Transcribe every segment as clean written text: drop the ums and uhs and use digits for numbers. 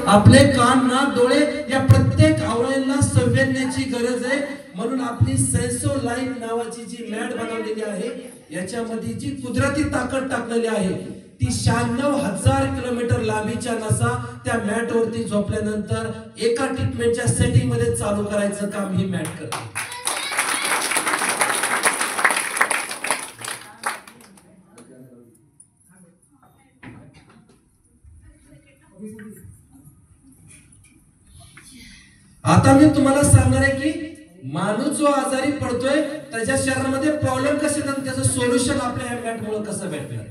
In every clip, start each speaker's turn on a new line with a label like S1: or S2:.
S1: आपले कान नाक डोळे या प्रत्येक अवयवांना संवेदनेची गरज आहे। म्हणून आपली सेन्सो लाईफ नावाची जी मॅट बनवलेली आहे याच्यामध्ये जी कुदरती ताकद टाकलेली आहे ती 96,000 किलोमीटर लांबीच्या नसा त्या मॅट वरती झोपल्यानंतर एका ट्रीटमेंटच्या सेटिंग मध्ये चालू करायचं काम ही मॅट करते। आता मी तुम्हाला सांगणार आहे की माणूस जो आजारी पडतोय त्याच्या शरीरामध्ये प्रॉब्लेम कसे येतात त्याचं सोल्युशन आपल्या या मॅटमुळे कसं भेटणार।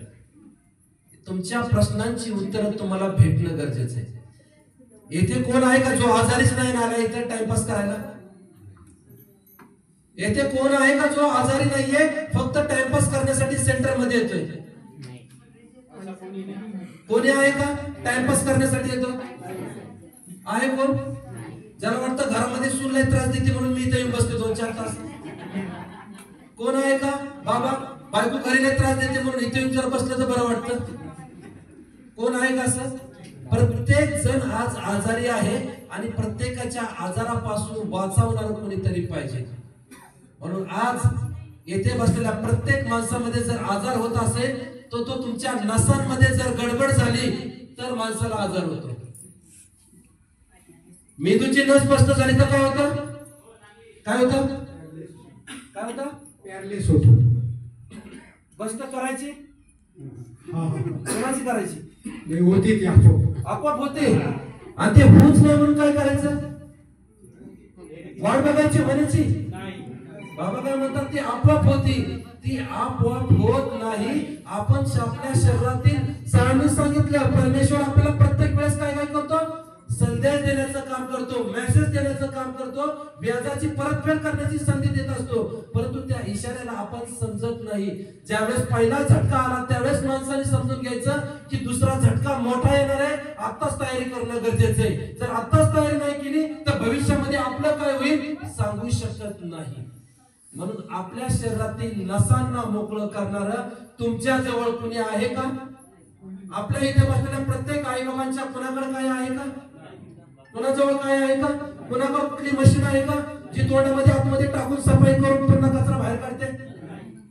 S1: तुमच्या प्रश्नांची उत्तरं तुम्हाला भेटणं गरजेचं आहे। येथे कोण आहे का जो आजारीच नाही आला इथे टाइमपास करायला? येथे कोण आहे का जो आजारी नाहीये फक्त टाइमपास करण्यासाठी सेंटर मध्ये येतोय? कोणी आहे का टाइमपास करण्यासाठी येतो? आहे कोण? ज्याला वाटतं घरामध्ये सून लय त्रास देते म्हणून मी इथे येऊन बसतो 2-4 तास? कोण आहे का बाबा बायको घरी लय त्रास देते म्हणून इथे येऊन जर बसलं तर बरं वाटतं? कोण आहे का असं? प्रत्येक जण आज आजारी आहे आणि प्रत्येकाच्या आजारापासून वाचवणारं कोणीतरी पाहिजे। म्हणून आज येथे बसलेल्या प्रत्येक माणसामध्ये जर आजार होत असेल तो तुमच्या नसांमध्ये जर गडबड झाली तर माणसाला आजार होतो। मेंदूची नस बस्त झाली तर काय होतं? काय होतं? काय होतं?
S2: पॅरालिस होतो।
S1: बस्त करायची कोणाची करायची?
S2: नाही होती ती आपोआप
S1: होते आणि ते होऊच नाही म्हणून काय करायचं? वाट बघायची म्हणायची? बाबा काय म्हणतात ती आपोआप होती, ती आपोआप होत नाही। आपण आपल्या शरीरातील जाणून सांगितलं परमेश्वर आपल्याला प्रत्येक वेळेस काय काय करतो? संदेश देण्याचं काम करतो, मेसेज देण्याचं काम करतो, व्याजाची परतफेड करण्याची संधी देत असतो। परंतु त्या इशाऱ्याला आपण समजत नाही। ज्यावेळेस पहिला झटका आला त्यावेळेस माणसाने समजून घ्यायचं की दुसरा झटका मोठा येणार आहे, आत्ताच तयारी करणं गरजेचं आहे। जर आत्ताच तयारी नाही केली तर भविष्यामध्ये आपलं काय होईल सांगू शकत नाही। म्हणून आपल्या शरीरातील नसांना मोकळं करणारं तुमच्या जवळ कुणी आहे का? आपल्या इथे बसलेल्या प्रत्येक आई बाबांच्या कुणाकडे काय आहे का? कोणाजवळ काय आहे का? कोणाकडे कुठली मशीन आहे का जी तोंडामध्ये आतमध्ये टाकून सफाई करून पुन्हा कचरा बाहेर काढते?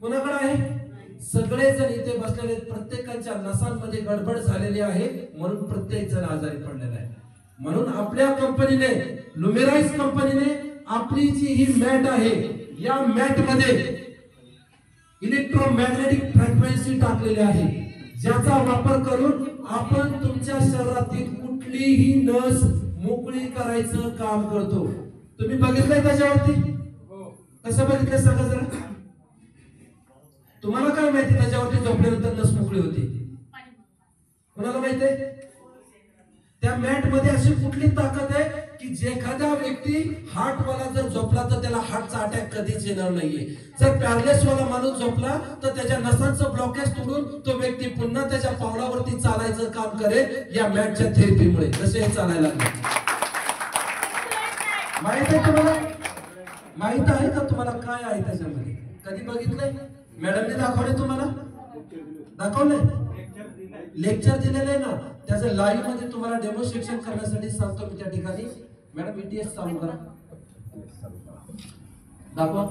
S1: कोणाकडे आहे? सगळेजण इथे बसलेले प्रत्येकाच्या नसांमध्ये गडबड झालेली आहे म्हणून प्रत्येक जण आजारी पडलेला आहे। म्हणून आपल्या कंपनीने लुमेराइज कंपनीने आपली जी ही मॅट आहे या मॅट मध्ये इलेक्ट्रोमॅग्नेटिक फ्रिक्वेन्सी टाकलेली आहे ज्याचा वापर करून आपण तुमच्या शरीरातील कुठलीही नस मोकळी करायचं काम करतो। तुम्ही बघितलंय त्याच्यावरती? कसं बघितलंय सांगा जरा? तुम्हाला काय माहिती त्याच्यावरती झोपल्यानंतर नस मोकळी होती? कोणाला माहिती आहे? त्या मॅट मध्ये अशी कुठली ताकद आहे की एखादा व्यक्ती हार्ट वाला जर झोपला तर त्याला हार्टचा अटॅक कधीच येणार नाहीये। जर पॅरालिस वाला माणूस झोपला तर त्याच्या नसांचं ब्लॉकेज तोडून तो व्यक्ती पुन्हा त्याच्या पावलावरती चालायचं काम करेल या मॅटच्या थेरपीमुळे। कसे हे चालायला लागले माहित आहे तुम्हाला? माहित आहे का तुम्हाला काय आहे त्याच्यामध्ये? कधी बघितलंय? मॅडमने दाखवले तुम्हाला? दाखवलंय? लेक्चर दिलेलं आहे ना, त्याचं लाईव्ह मध्ये तुम्हाला डेमॉन्स्ट्रेशन करण्यासाठी सांगतो मी त्या ठिकाणी। मॅडम ईटीएस चालू करा, दाखवा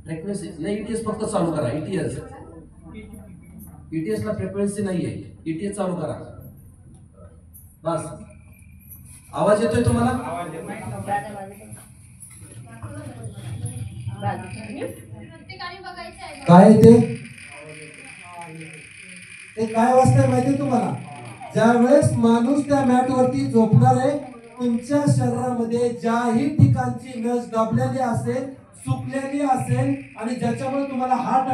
S1: फ्रिक्वेन्सी। नाही ईटीएस फक्त चालू करा। ईटीएस ला फ्रिक्वेन्सी नाहीये, ईटीएस चालू करा बस। आवाज येतोय तुम्हाला? काय ते काय वाजतंय माहिती तुम्हाला? ज्यावेळेस माणूस त्या मॅट वरती झोपणार आहे तुमच्या शरीरामध्ये ज्याही ठिकाणची नस दाबलेली असेल, सुकलेली असेल आणि ज्याच्यामुळे तुम्हाला हार्ट